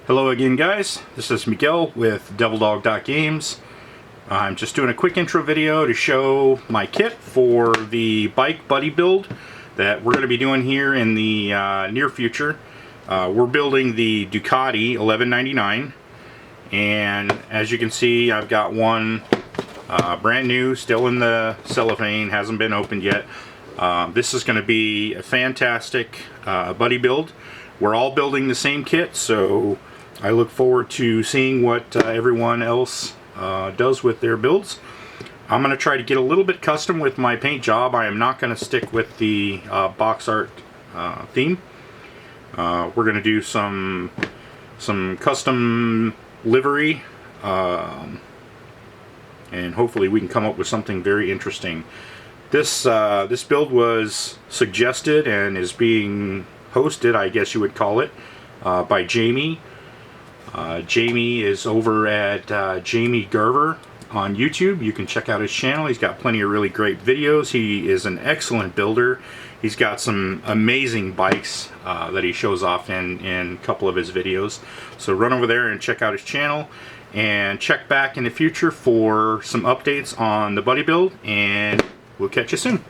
Hello again, guys. This is Miguel with DevilDog.Games. I'm just doing a quick intro video to show my kit for the bike buddy build that we're going to be doing here in the near future. We're building the Ducati 1199, and as you can see, I've got one brand new, still in the cellophane, hasn't been opened yet. This is going to be a fantastic buddy build. We're all building the same kit, so I look forward to seeing what everyone else does with their builds. I'm going to try to get a little bit custom with my paint job. I am not going to stick with the box art theme. We're going to do some custom livery, and hopefully we can come up with something very interesting. This build was suggested and is being hosted, I guess you would call it, by Jamie. Jamie is over at Jamie Garvin on YouTube. You can check out his channel. He's got plenty of really great videos. He is an excellent builder. He's got some amazing bikes that he shows off in a couple of his videos. So run over there and check out his channel, and check back in the future for some updates on the buddy build, and we'll catch you soon.